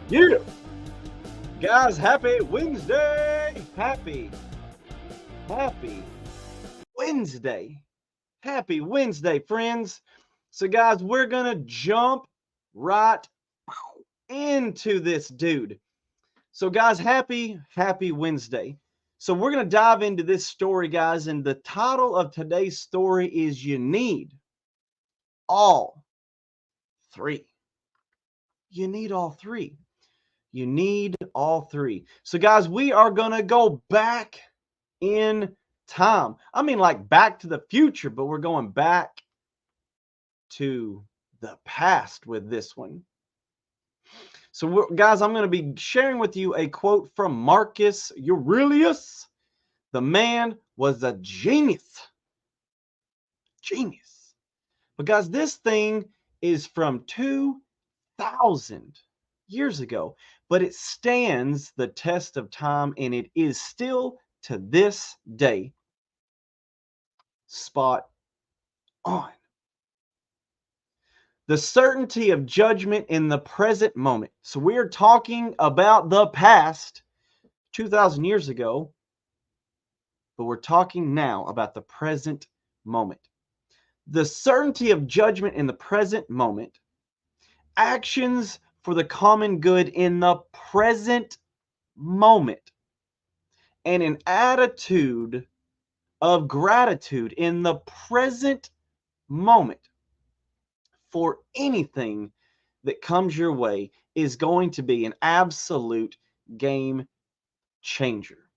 Yeah, guys, happy Wednesday! Happy Wednesday! Happy Wednesday, friends! So, guys, we're gonna jump right into this dude. So, guys, happy Wednesday. So, we're gonna dive into this story, guys, and the title of today's story is "You Need All Three." You need all three. You need all three. So, guys, we are gonna go back in time. I mean, like back to the future, but we're going back to the past with this one. So, guys, I'm going to be sharing with you a quote from Marcus Aurelius. The man was a genius. Genius. But, guys, this thing is from 2,000 years ago, but it stands the test of time and it is still to this day spot on. The certainty of judgment in the present moment. So we are talking about the past 2,000 years ago, but we're talking now about the present moment. The certainty of judgment in the present moment. Actions for the common good in the present moment. And an attitude of gratitude in the present moment for anything that comes your way is going to be an absolute game changer.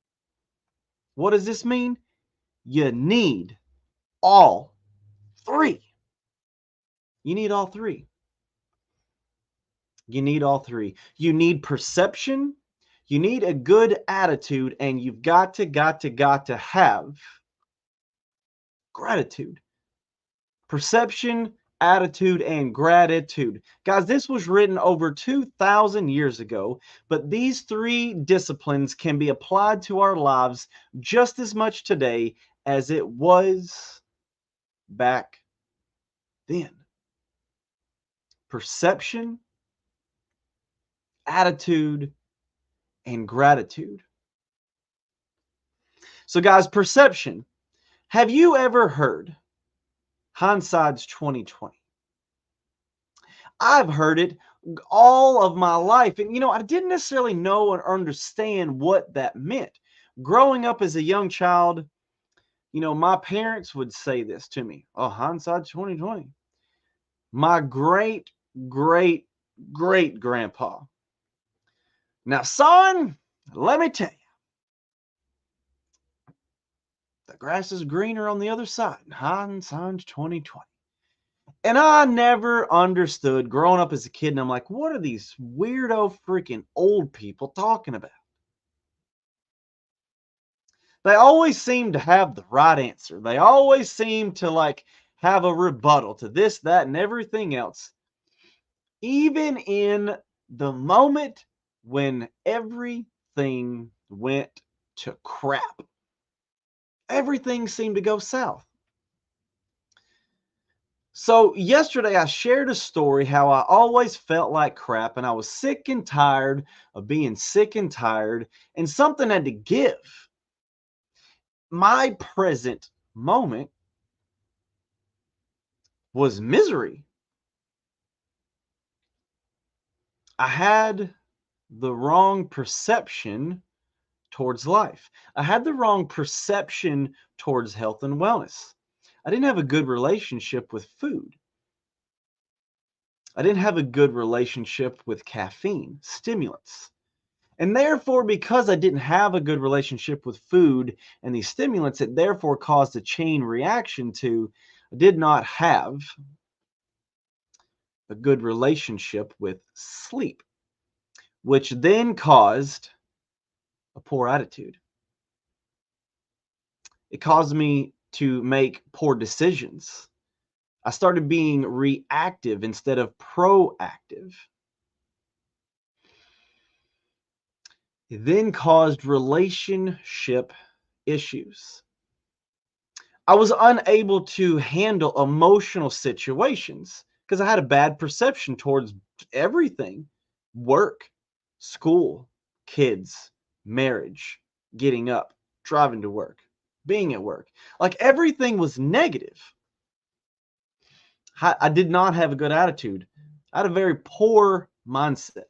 What does this mean? You need all three. You need all three. You need all three. You need perception, you need a good attitude, and you've got to have gratitude. Perception, attitude, and gratitude. Guys, this was written over 2,000 years ago, but these three disciplines can be applied to our lives just as much today as it was back then. Perception, attitude, and gratitude. So, guys, perception. Have you ever heard hindsight's 2020? I've heard it all of my life. And, I didn't necessarily know or understand what that meant. Growing up as a young child, my parents would say this to me. Oh, hindsight's 2020. My great, great, great grandpa. Now, son, let me tell you, the grass is greener on the other side. Hindsight's 2020. And I never understood growing up as a kid. And I'm like, what are these weirdo freaking old people talking about? They always seem to have the right answer. They always seem to have a rebuttal to this, that, and everything else. Even in the moment when everything went to crap, everything seemed to go south. So yesterday I shared a story how I always felt like crap and I was sick and tired of being sick and tired and something had to give. My present moment was misery. I had the wrong perception towards life. I had the wrong perception towards health and wellness. I didn't have a good relationship with food. I didn't have a good relationship with caffeine, stimulants. And therefore, because I didn't have a good relationship with food and these stimulants, it therefore caused a chain reaction to I did not have a good relationship with sleep, which then caused a poor attitude. It caused me to make poor decisions. I started being reactive instead of proactive. It then caused relationship issues. I was unable to handle emotional situations because I had a bad perception towards everything: work, school, kids, marriage, getting up, driving to work, being at work. Like everything was negative. I did not have a good attitude. I had a very poor mindset.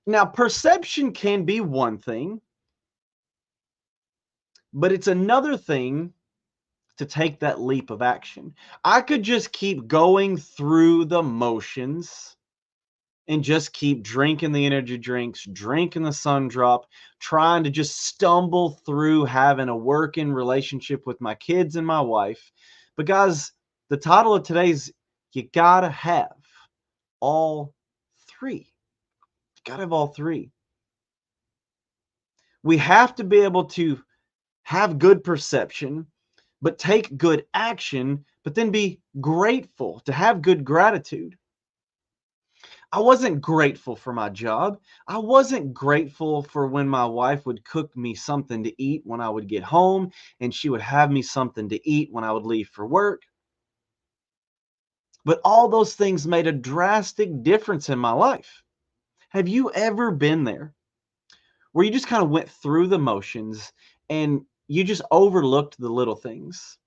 Now, perception can be one thing, but it's another thing to take that leap of action. I could just keep going through the motions and just keep drinking the energy drinks, drinking the sun drop, trying to just stumble through having a working relationship with my kids and my wife. But guys, the title of today's, you gotta have all three. You gotta have all three. We have to be able to have good perception, but take good action, but then be grateful, to have good gratitude. I wasn't grateful for my job. I wasn't grateful for when my wife would cook me something to eat when I would get home, and she would have me something to eat when I would leave for work. But all those things made a drastic difference in my life. Have you ever been there where you just kind of went through the motions and you just overlooked the little things?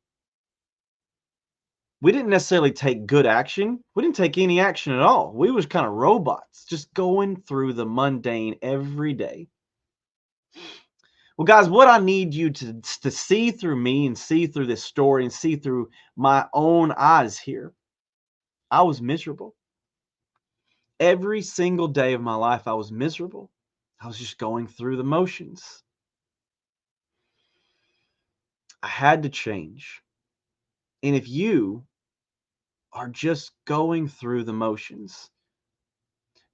We didn't necessarily take good action. We didn't take any action at all. We was kind of robots, just going through the mundane every day. Well, guys, what I need you to see through me and see through this story and see through my own eyes here, I was miserable. Every single day of my life, I was miserable. I was just going through the motions. I had to change. And if you are just going through the motions,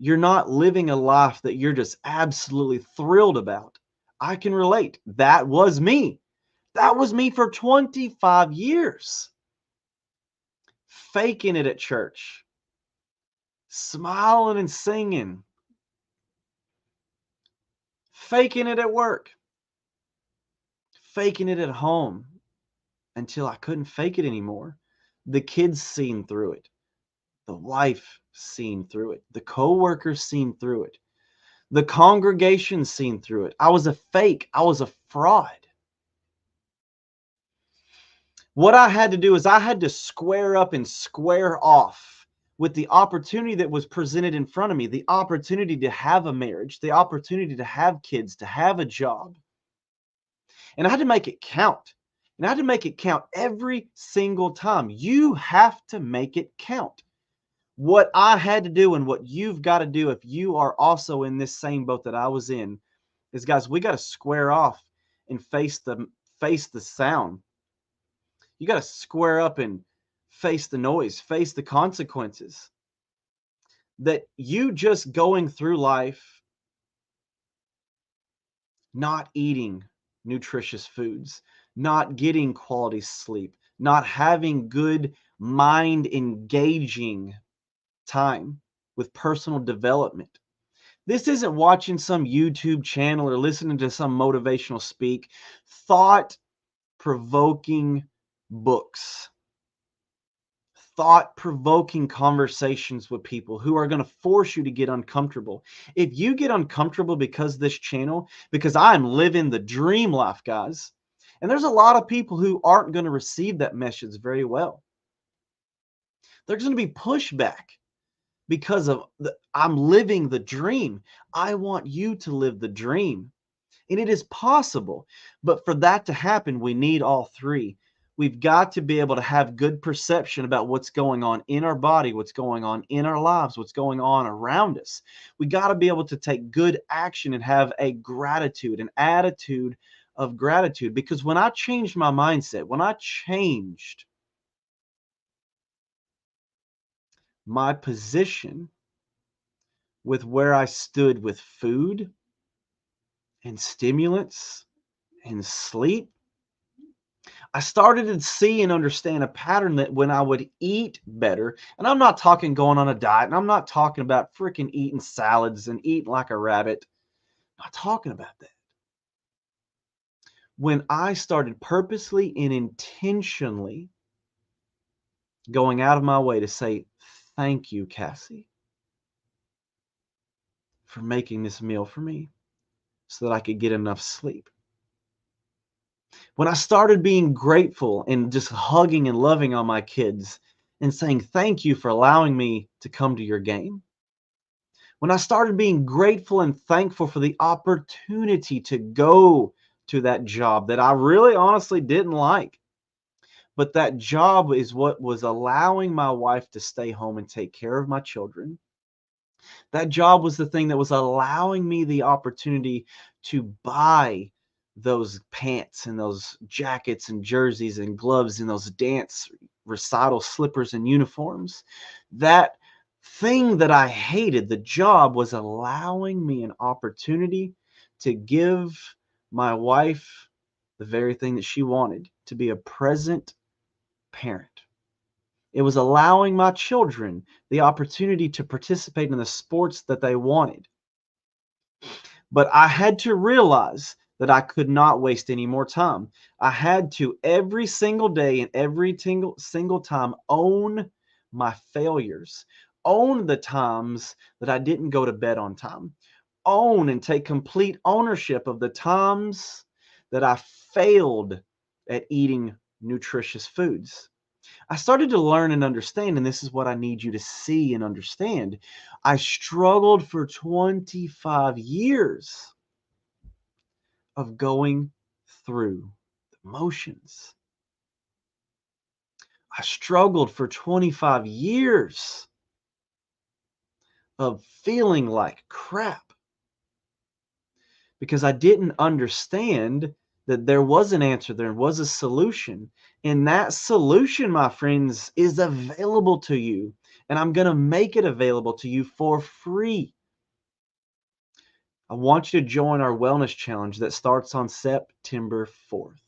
you're not living a life that you're just absolutely thrilled about. I can relate. That was me. That was me for 25 years. Faking it at church, smiling and singing, faking it at work, faking it at home until I couldn't fake it anymore. The kids seen through it. The wife seen through it. The coworkers seen through it. The congregation seen through it. I was a fake. I was a fraud. What I had to do is I had to square up and square off with the opportunity that was presented in front of me, the opportunity to have a marriage, the opportunity to have kids, to have a job. And I had to make it count. And I had to make it count every single time. You have to make it count. What I had to do and what you've got to do if you are also in this same boat that I was in is, guys, we got to square off and face the sound. You got to square up and face the noise, face the consequences. That you just going through life not eating nutritious foods, not getting quality sleep, not having good mind engaging time with personal development. This isn't watching some YouTube channel or listening to some motivational speak. Thought provoking books, thought provoking conversations with people who are going to force you to get uncomfortable. If you get uncomfortable because of this channel, because I'm living the dream life, guys, and there's a lot of people who aren't going to receive that message very well. There's going to be pushback because of I'm living the dream. I want you to live the dream. And it is possible. But for that to happen, we need all three. We've got to be able to have good perception about what's going on in our body, what's going on in our lives, what's going on around us. We got to be able to take good action and have a gratitude, an attitude of gratitude. Because when I changed my mindset, when I changed my position with where I stood with food and stimulants and sleep, I started to see and understand a pattern that when I would eat better, and I'm not talking going on a diet, and I'm not talking about freaking eating salads and eating like a rabbit, Not talking about that. When I started purposely and intentionally going out of my way to say, thank you, Cassie, for making this meal for me so that I could get enough sleep. When I started being grateful and just hugging and loving on my kids and saying, thank you for allowing me to come to your game. When I started being grateful and thankful for the opportunity to go to that job that I really honestly didn't like. But that job is what was allowing my wife to stay home and take care of my children. That job was the thing that was allowing me the opportunity to buy those pants and those jackets and jerseys and gloves and those dance recital slippers and uniforms. That thing that I hated, the job, was allowing me an opportunity to give my wife the very thing that she wanted, to be a present parent. It was allowing my children the opportunity to participate in the sports that they wanted. But I had to realize that I could not waste any more time. I had to every single day and every single time own my failures, own the times that I didn't go to bed on time, own and take complete ownership of the times that I failed at eating nutritious foods. I started to learn and understand, and this is what I need you to see and understand. I struggled for 25 years of going through the motions. I struggled for 25 years of feeling like crap because I didn't understand that there was an answer, there was a solution. And that solution, my friends, is available to you. And I'm going to make it available to you for free. I want you to join our wellness challenge that starts on September 4th.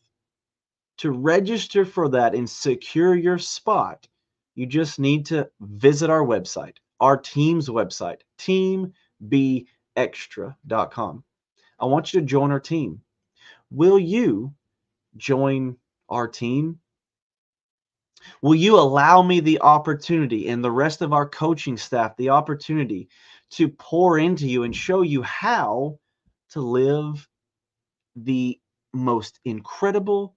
To register for that and secure your spot, you just need to visit our website, our team's website, teambextra.com. I want you to join our team. Will you join our team? Will you allow me the opportunity and the rest of our coaching staff the opportunity to pour into you and show you how to live the most incredible,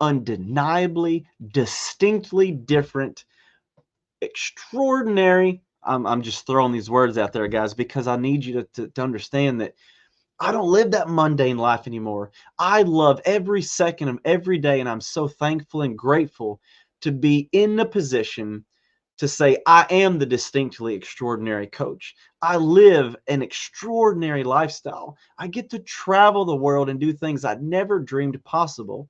undeniably, distinctly different, extraordinary. I'm just throwing these words out there, guys, because I need you to understand that I don't live that mundane life anymore. I love every second of every day, and I'm so thankful and grateful to be in the position to say I am the distinctly extraordinary coach. I live an extraordinary lifestyle. I get to travel the world and do things I'd never dreamed possible.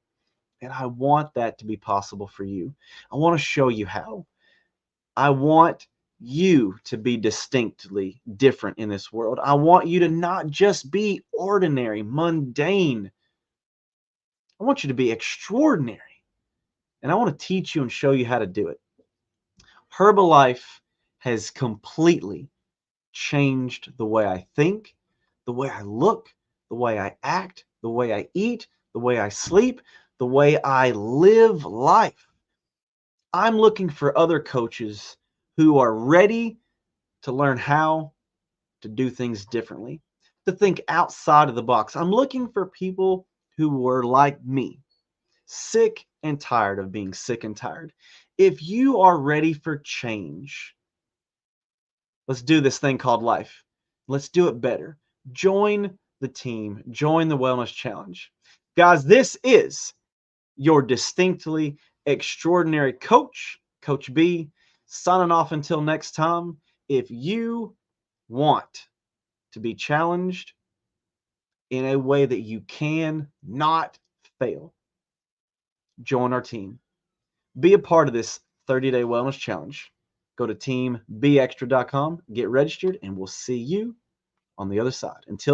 And I want that to be possible for you. I want to show you how. I want you to be distinctly different in this world. I want you to not just be ordinary, mundane. I want you to be extraordinary. And I want to teach you and show you how to do it. Herbalife has completely changed the way I think, the way I look, the way I act, the way I eat, the way I sleep, the way I live life. I'm looking for other coaches who are ready to learn how to do things differently, to think outside of the box. I'm looking for people who were like me, sick and tired of being sick and tired. If you are ready for change, let's do this thing called life. Let's do it better. Join the team. Join the Wellness Challenge. Guys, this is your distinctly extraordinary coach, Coach B, signing off until next time. If you want to be challenged in a way that you can not fail, join our team. Be a part of this 30-day wellness challenge. Go to teambextra.com, get registered, and we'll see you on the other side. Until